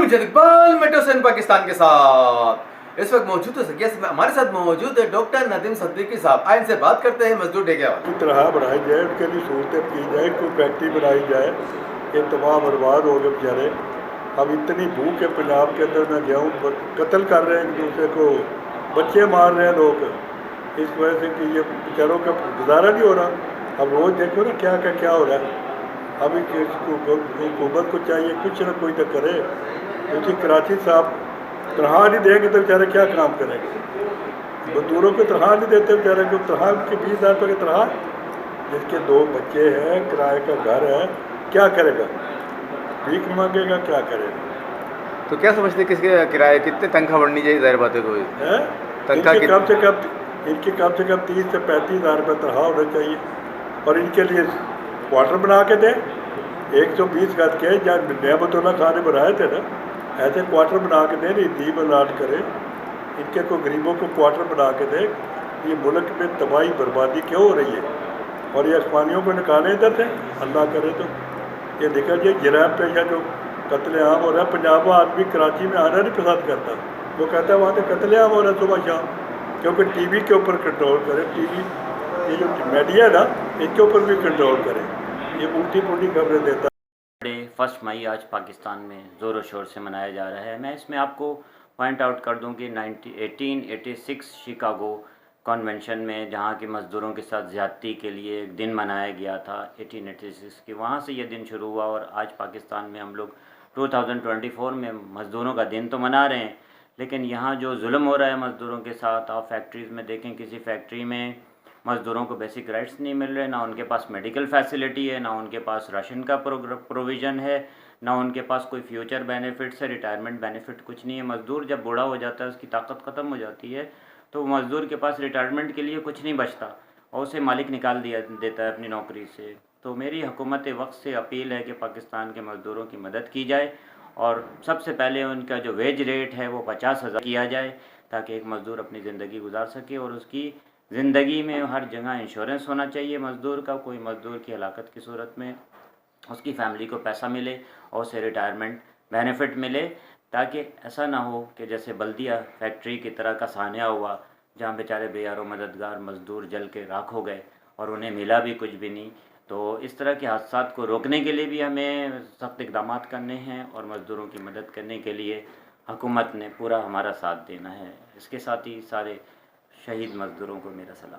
मुझे इकबाल मेट्रो से पाकिस्तान के साथ इस वक्त मौजूद है हमारे साथ मौजूद है डॉक्टर नदीम सिद्दीकी साहब। आइए इनसे बात करते हैं मजदूर डे के हवाले। की तरह बढ़ाई जाए, उनके लिए सहूलतें की जाए, कोई फैक्ट्री बनाई जाए। ये तबाह बर्बाद हो गए बेचारे। अब इतनी भूख है पंजाब के अंदर, मैं गया हूँ, कत्ल कर रहे हैं एक दूसरे को, बच्चे मार रहे हैं लोग इस वजह से कि ये बेचारों का गुजारा नहीं हो रहा। अब रोज़ देखो ना क्या हो रहा है। अभी हुकूमत को चाहिए कुछ ना कोई तो करे, क्योंकि कराची साहब तनख्वाह नहीं देंगे तो बेचारे क्या काम करेंगे। मजदूरों को तनख्वाह नहीं देते बेचारे को, तनख्वाह की 20,000 रुपये की तनख्वाह, जिसके 2 बच्चे हैं, किराए का घर है, क्या करेगा? भीख मांगेगा, क्या करेगा? तो क्या समझते हैं किसके किराए कितने तनख्वाह बढ़नी चाहिए? जाहिर बात है कोई है तनख्वाह इनके कम से कम 30 से 35,000 रुपये तनख्वाह होना चाहिए। और इनके लिए क्वार्टर बना के दें, 120 गज के जब नेमतुल्लाह खान ने बनाए थे ना, ऐसे क्वार्टर बना के दें, नीतीब अलाट करें, इनके को गरीबों को क्वार्टर बना के दें। ये मुल्क में तबाही बर्बादी क्यों हो रही है? और ये आसमानियों को निकालें इधर से, अल्लाह करे तो ये देखा जाए। जराब पेशा जो कत्लेआम हो रहा है, पंजाब में आदमी कराची में आना नहीं पसंद करता, वो कहता है वहाँ से कत्लेआम हो रहा है सुबह शाम, क्योंकि टीवी के ऊपर कंट्रोल करें। टीवी ये जो मीडिया है ना, इनके ऊपर भी कंट्रोल करें, ये उल्टी पुल्टी खबरें देता डे 1 मई आज पाकिस्तान में ज़ोरों शोर से मनाया जा रहा है। मैं इसमें आपको पॉइंट आउट कर दूं कि 1886 शिकागो कन्वेंशन में जहां के मज़दूरों के साथ ज़्यादती के लिए एक दिन मनाया गया था 1886 के, वहां से ये दिन शुरू हुआ। और आज पाकिस्तान में हम लोग 2024 में मज़दूरों का दिन तो मना रहे हैं, लेकिन यहाँ जो जुल्म हो रहा है मज़दूरों के साथ, आप फैक्ट्रीज़ में देखें, किसी फैक्ट्री में मज़दूरों को बेसिक राइट्स नहीं मिल रहे, ना उनके पास मेडिकल फैसिलिटी है, ना उनके पास राशन का प्रोविज़न है, ना उनके पास कोई फ्यूचर बेनिफिट्स है, रिटायरमेंट बेनिफिट कुछ नहीं है। मज़दूर जब बूढ़ा हो जाता है, उसकी ताकत ख़त्म हो जाती है, तो मज़दूर के पास रिटायरमेंट के लिए कुछ नहीं बचता और उसे मालिक निकाल देता है अपनी नौकरी से। तो मेरी हुकूमत वक्त से अपील है कि पाकिस्तान के मज़दूरों की मदद की जाए और सबसे पहले उनका जो वेज रेट है वो 50,000 किया जाए, ताकि एक मज़दूर अपनी ज़िंदगी गुजार सके। और उसकी ज़िंदगी में हर जगह इंश्योरेंस होना चाहिए मज़दूर का। कोई मज़दूर की हलाकत की सूरत में उसकी फ़ैमिली को पैसा मिले और उसे रिटायरमेंट बेनिफिट मिले, ताकि ऐसा ना हो कि जैसे बल्दिया फैक्ट्री की तरह का सान्या हुआ, जहाँ बेचारे बेयारो मददगार मज़दूर जल के राख हो गए और उन्हें मिला भी कुछ भी नहीं। तो इस तरह के हादसात को रोकने के लिए भी हमें सख्त इक़दामात करने हैं और मज़दूरों की मदद करने के लिए हुकूमत ने पूरा हमारा साथ देना है। इसके साथ ही सारे शहीद मज़दूरों को मेरा सलाम।